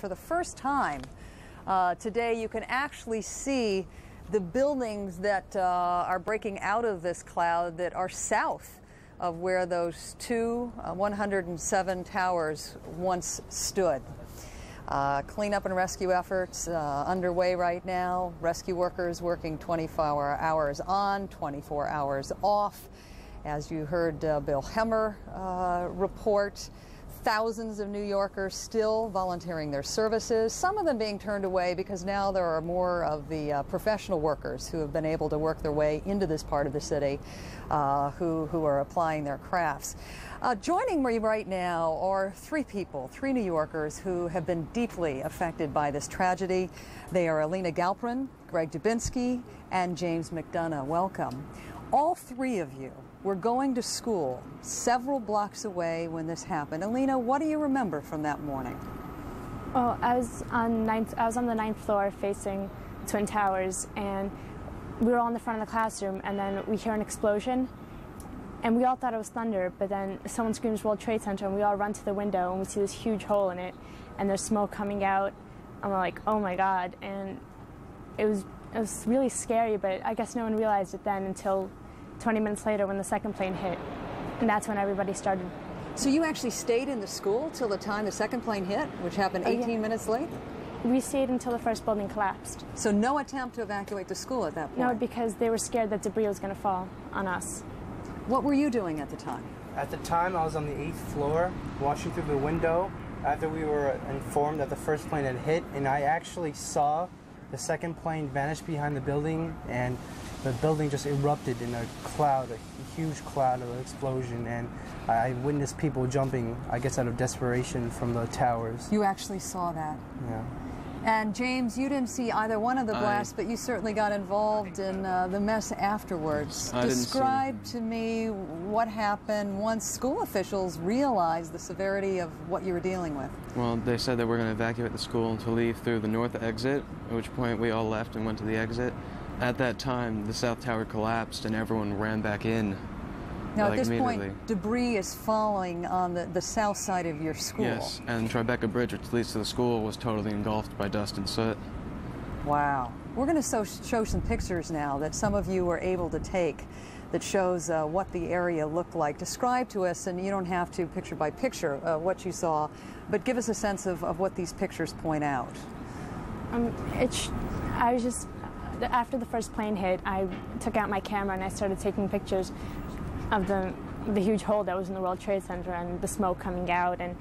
for the first time today, you can actually see the buildings that are breaking out of this cloud that are south of where those two 107 towers once stood. Cleanup and rescue efforts underway right now. Rescue workers working 24 hours on, 24 hours off. As you heard Bill Hemmer report, thousands of New Yorkers still volunteering their services, some of them being turned away because now there are more of the professional workers who have been able to work their way into this part of the city who are applying their crafts. Joining me right now are three people, three New Yorkers who have been deeply affected by this tragedy. They are Alina Galperin, Greg Dubinsky, and James McDonough. Welcome. All three of you were going to school several blocks away when this happened. Alina, what do you remember from that morning? Well, I was on the ninth floor facing Twin Towers, and we were all in the front of the classroom, and then we hear an explosion, and we all thought it was thunder, but then someone screams World Trade Center, and we all run to the window, and we see this huge hole in it, and there's smoke coming out, and we're like, oh my God, and it was really scary, but I guess no one realized it then until 20 minutes later when the second plane hit, and that's when everybody started. So you actually stayed in the school till the time the second plane hit, which happened 18 minutes late? We stayed until the first building collapsed. So no attempt to evacuate the school at that point? No, because they were scared that debris was going to fall on us. What were you doing at the time? At the time, I was on the 8th floor, watching through the window after we were informed that the first plane had hit, and I actually saw the second plane vanish behind the building, and the building just erupted in a cloud, a huge cloud of an explosion, and I witnessed people jumping, I guess out of desperation, from the towers. You actually saw that? Yeah. And James, you didn't see either one of the blasts, but you certainly got involved in the mess afterwards. Describe to me what happened once school officials realized the severity of what you were dealing with. Well, they said that we're going to evacuate the school and to leave through the north exit, at which point we all left and went to the exit. At that time, the South Tower collapsed and everyone ran back in. Now, at this point, debris is falling on the south side of your school. Yes, and Tribeca Bridge, which leads to the school, was totally engulfed by dust and soot. Wow. We're going to show some pictures now that some of you were able to take that shows what the area looked like. Describe to us, and you don't have to picture by picture what you saw, but give us a sense of what these pictures point out. I was just, after the first plane hit, I took out my camera and I started taking pictures of the huge hole that was in the World Trade Center and the smoke coming out. And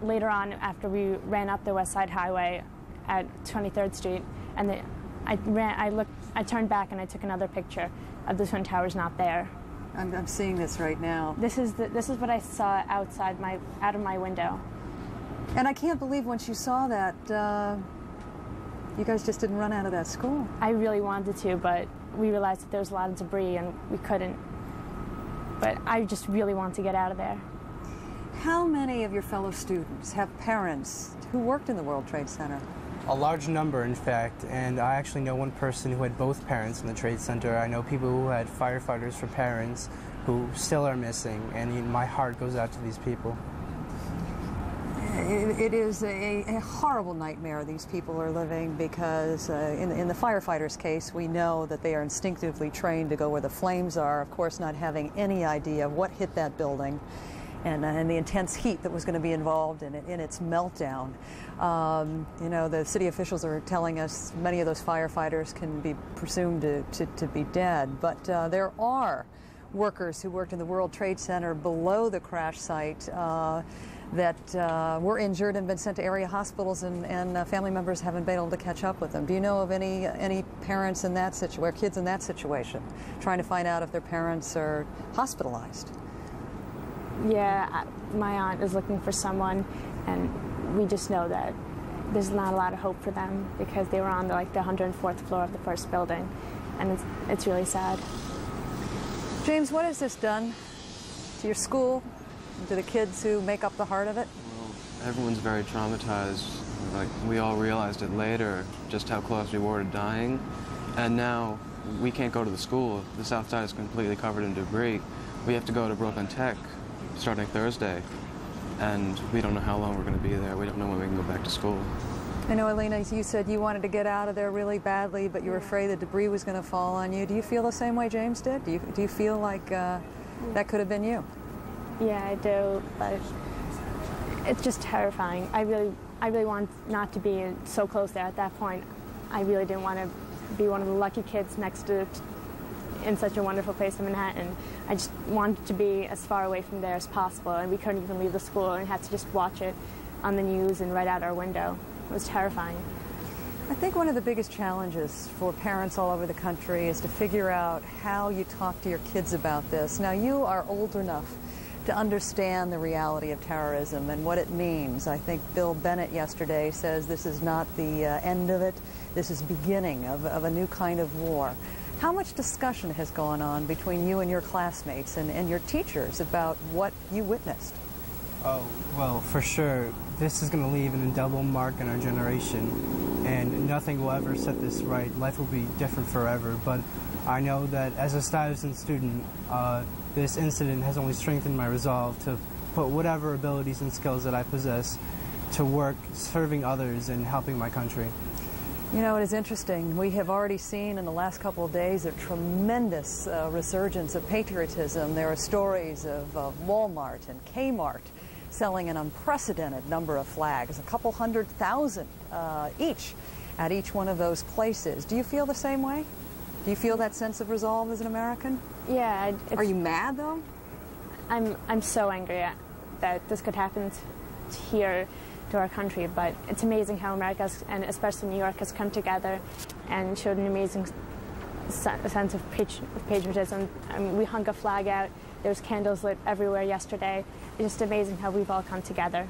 later on, after we ran up the West Side Highway at 23rd Street, and I turned back and I took another picture of the Twin Towers not there. I'm seeing this right now. This is what I saw outside out of my window. And I can't believe once you saw that, you guys just didn't run out of that school. I really wanted to, but we realized that there was a lot of debris and we couldn't. But I just really want to get out of there. How many of your fellow students have parents who worked in the World Trade Center? A large number, in fact, and I actually know one person who had both parents in the Trade Center. I know people who had firefighters for parents who still are missing, and my heart goes out to these people. It is a horrible nightmare these people are living because in the firefighters' case, we know that they are instinctively trained to go where the flames are, of course not having any idea of what hit that building and the intense heat that was going to be involved in its meltdown. You know, the city officials are telling us many of those firefighters can be presumed to be dead, but there are workers who worked in the World Trade Center below the crash site that were injured and been sent to area hospitals, and family members haven't been able to catch up with them. Do you know of any parents in that situation, kids in that situation, trying to find out if their parents are hospitalized? Yeah, my aunt is looking for someone, and we just know that there's not a lot of hope for them because they were on the 104th floor of the first building, and it's really sad. James, what has this done to your school, to the kids who make up the heart of it? Well, everyone's very traumatized. We all realized it later, just how close we were to dying. And now we can't go to the school. The south side is completely covered in debris. We have to go to Brooklyn Tech starting Thursday. And we don't know how long we're going to be there. We don't know when we can go back to to school. I know, Elena, you said you wanted to get out of there really badly, but you were afraid the debris was going to fall on you. Do you feel the same way James did? Do you feel like that could have been you? Yeah, I do, but it's just terrifying. I really wanted not to be so close there at that point. I really didn't want to be one of the lucky kids next to in such a wonderful place in Manhattan. I just wanted to be as far away from there as possible, and we couldn't even leave the school and had to just watch it on the news and right out our window. It was terrifying. I think one of the biggest challenges for parents all over the country is to figure out how you talk to your kids about this. Now, you are old enough to understand the reality of terrorism and what it means. I think Bill Bennett yesterday says this is not the end of it. This is beginning of a new kind of war. How much discussion has gone on between you and your classmates and your teachers about what you witnessed? Oh, well, for sure, this is going to leave an indelible mark in our generation, and nothing will ever set this right. Life will be different forever, but I know that as a Stuyvesant student, this incident has only strengthened my resolve to put whatever abilities and skills that I possess to work serving others and helping my country. You know, it is interesting. We have already seen in the last couple of days a tremendous resurgence of patriotism. There are stories of Walmart and Kmart selling an unprecedented number of flags, a couple 100,000 each at each one of those places. Do you feel the same way? Do you feel that sense of resolve as an American? Yeah. Are you mad, though? I'm so angry that this could happen here to our country, but it's amazing how America, and especially New York, has come together and showed an amazing sense of patriotism. We hung a flag out. There was candles lit everywhere yesterday. It's just amazing how we've all come together.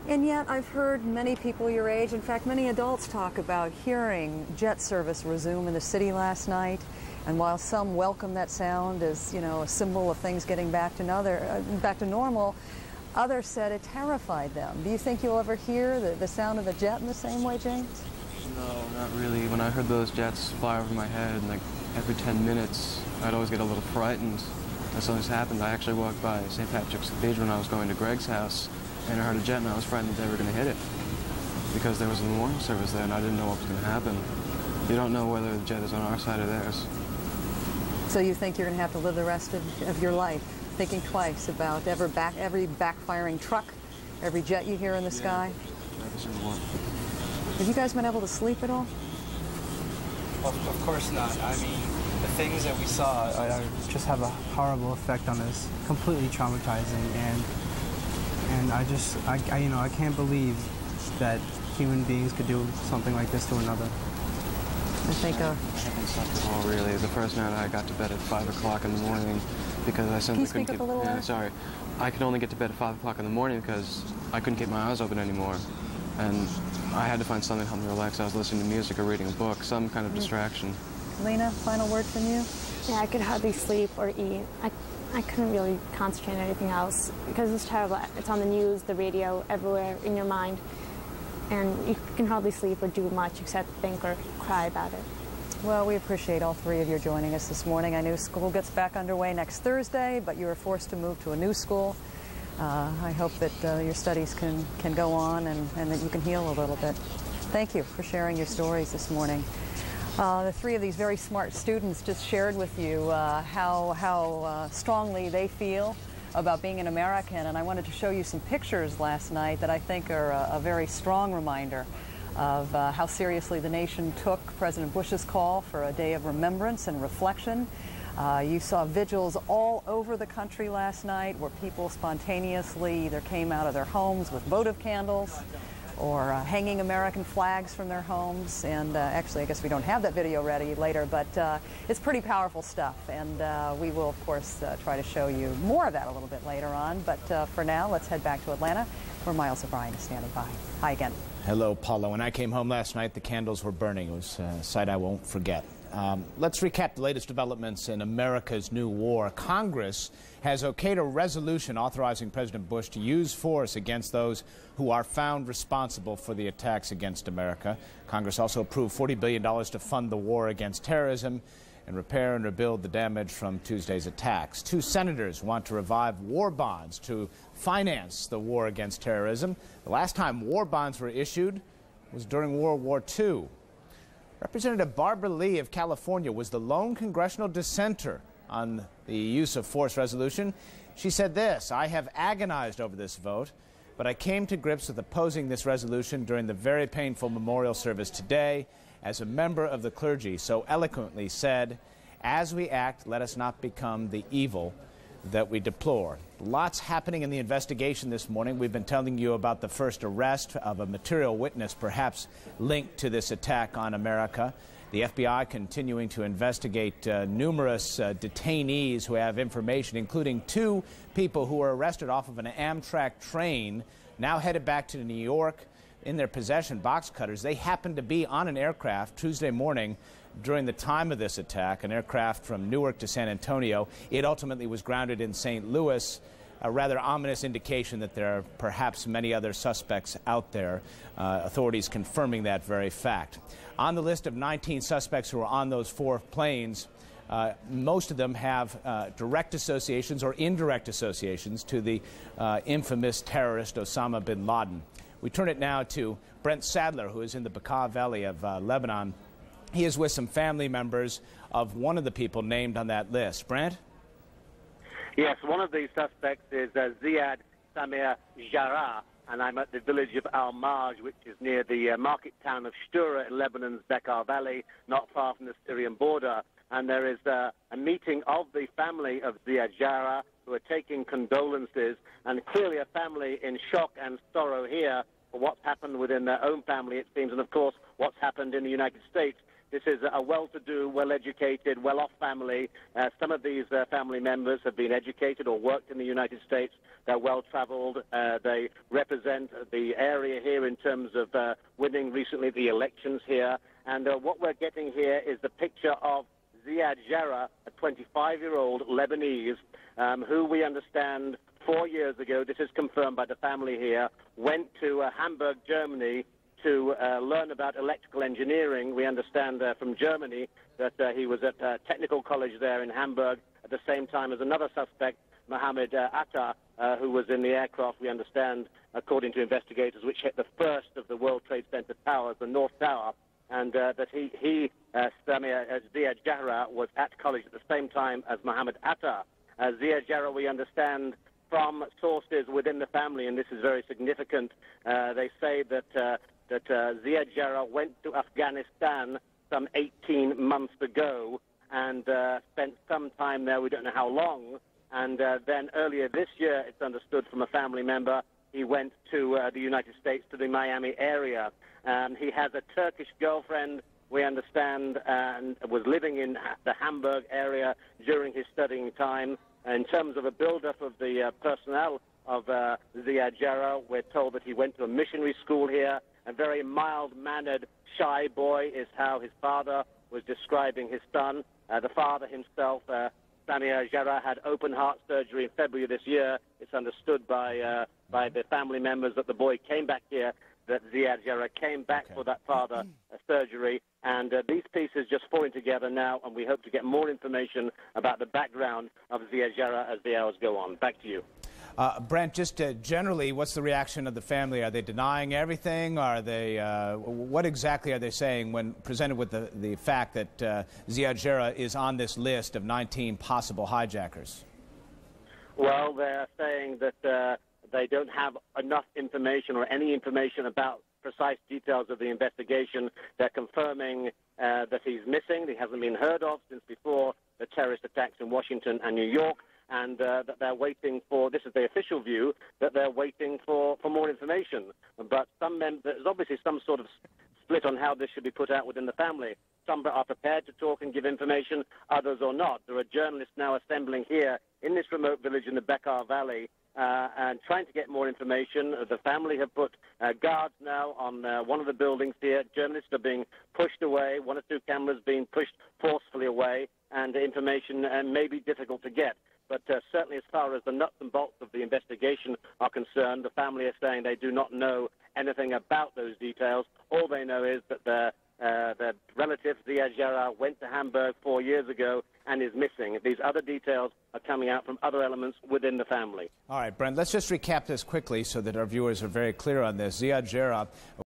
And yet I've heard many people your age, in fact many adults, talk about hearing jet service resume in the city last night. And while some welcome that sound as, you know, a symbol of things getting back to normal, others said it terrified them. Do you think you'll ever hear the sound of a jet in the same way, James? No, not really. When I heard those jets fly over my head, like every 10 minutes, I'd always get a little frightened. As something's happened, I actually walked by St. Patrick's Cathedral when I was going to Greg's house, and I heard a jet, and I was frightened that they were going to hit it because there was a memorial service there, and I didn't know what was going to happen. You don't know whether the jet is on our side or theirs. So you think you're going to have to live the rest of your life thinking twice about every backfiring truck, every jet you hear in the sky? Every single one. Have you guys been able to sleep at all? Of course not. I mean, the things that we saw just have a horrible effect on us, completely traumatizing, and I can't believe that human beings could do something like this to another. I think I haven't slept at all, really. The first night I got to bed at 5 o'clock in the morning because I simply couldn't keep... sorry. I could only get to bed at 5 o'clock in the morning because I couldn't keep my eyes open anymore. And I had to find something to help me relax. I was listening to music or reading a book, some kind of distraction. Lena, final word from you? Yeah, I could hardly sleep or eat. I couldn't really concentrate on anything else because it's terrible. It's on the news, the radio, everywhere in your mind. And you can hardly sleep or do much except think or cry about it. Well, we appreciate all three of you joining us this morning. I know school gets back underway next Thursday, but you were forced to move to a new school. I hope that your studies can go on and that you can heal a little bit. Thank you for sharing your stories this morning. The three of these very smart students just shared with you how strongly they feel about being an American, and I wanted to show you some pictures last night that I think are a very strong reminder of how seriously the nation took President Bush's call for a day of remembrance and reflection. You saw vigils all over the country last night where people spontaneously either came out of their homes with votive candles or hanging American flags from their homes. And actually, I guess we don't have that video ready later, but it's pretty powerful stuff. And we will, of course, try to show you more of that a little bit later on. But for now, let's head back to Atlanta, where Miles O'Brien is standing by. Hi again. Hello, Paula. When I came home last night, the candles were burning. It was a sight I won't forget. Let's recap the latest developments in America's new war. Congress has okayed a resolution authorizing President Bush to use force against those who are found responsible for the attacks against America. Congress also approved $40 billion to fund the war against terrorism. and repair and rebuild the damage from Tuesday's attacks. 2 senators want to revive war bonds to finance the war against terrorism. The last time war bonds were issued was during World War II. Representative Barbara Lee of California was the lone congressional dissenter on the use of force resolution. She said this: "I have agonized over this vote, but I came to grips with opposing this resolution during the very painful memorial service today as a member of the clergy so eloquently said, 'As we act, let us not become the evil that we deplore.'" Lots happening in the investigation this morning. We've been telling you about the first arrest of a material witness perhaps linked to this attack on America. The FBI continuing to investigate numerous detainees who have information, including 2 people who were arrested off of an Amtrak train, now headed back to New York. In their possession, box cutters. They happened to be on an aircraft Tuesday morning during the time of this attack, an aircraft from Newark to San Antonio. It ultimately was grounded in St. Louis, a rather ominous indication that there are perhaps many other suspects out there, authorities confirming that very fact. On the list of 19 suspects who are on those 4 planes, most of them have direct associations or indirect associations to the infamous terrorist Osama bin Laden. We turn it now to Brent Sadler, who is in the Bekaa Valley of Lebanon. He is with some family members of one of the people named on that list. Brent? Yes, one of these suspects is Ziad Samir Jarrah, and I'm at the village of Al-Marj, which is near the market town of Shtura in Lebanon's Bekaa Valley, not far from the Syrian border. And there is a meeting of the family of Ziad Jarrah, who are taking condolences, and clearly a family in shock and sorrow here for what's happened within their own family, it seems, and of course what's happened in the United States. This is a well-to-do, well-educated, well-off family. Some of these family members have been educated or worked in the United States. They're well-traveled. They represent the area here in terms of winning recently the elections here. And what we're getting here is the picture of Ziad Jarrah, a 25-year-old Lebanese, who we understand 4 years ago, this is confirmed by the family here, went to Hamburg, Germany, to learn about electrical engineering. We understand from Germany that he was at technical college there in Hamburg at the same time as another suspect, Mohammed Atta, who was in the aircraft, we understand, according to investigators, which hit the first of the World Trade Center towers, the North Tower, and that Ziad Jarrah was at college at the same time as Mohammed Atta. Ziad Jarrah, we understand from sources within the family, and this is very significant, they say that Ziad Jarrah went to Afghanistan some 18 months ago and spent some time there, we don't know how long, and then earlier this year, it's understood from a family member, he went to the United States, to the Miami area. He has a Turkish girlfriend, we understand, and was living in the Hamburg area during his studying time. In terms of a build-up of the personnel of Ziad Jarrah, we're told that he went to a missionary school here. A very mild-mannered, shy boy is how his father was describing his son. The father himself, Samir Jarrah, had open-heart surgery in February of this year. It's understood by the family members that the boy came back here, that Ziad Jarrah came back for that father surgery. And these pieces just falling together now, and we hope to get more information about the background of Ziad Jarrah as the hours go on. Back to you. Brent, just generally, what's the reaction of the family? Are they denying everything? Are they, what exactly are they saying when presented with the fact that Ziad Jarrah is on this list of 19 possible hijackers? Well, they're saying that they don't have enough information or any information about precise details of the investigation. They're confirming that he's missing. He hasn't been heard of since before the terrorist attacks in Washington and New York. And that they're waiting for, this is the official view, that they're waiting for more information. But there's obviously some sort of split on how this should be put out within the family. Some are prepared to talk and give information, others are not. There are journalists now assembling here in this remote village in the Bekaa Valley and trying to get more information. The family have put guards now on one of the buildings here. Journalists are being pushed away, 1 or 2 cameras being pushed forcefully away, and information may be difficult to get. But certainly as far as the nuts and bolts of the investigation are concerned, the family are saying they do not know anything about those details. All they know is that The relative, Ziad Jarrah, went to Hamburg 4 years ago and is missing. These other details are coming out from other elements within the family. All right, Brent, let's just recap this quickly so that our viewers are very clear on this. Ziad Jarrah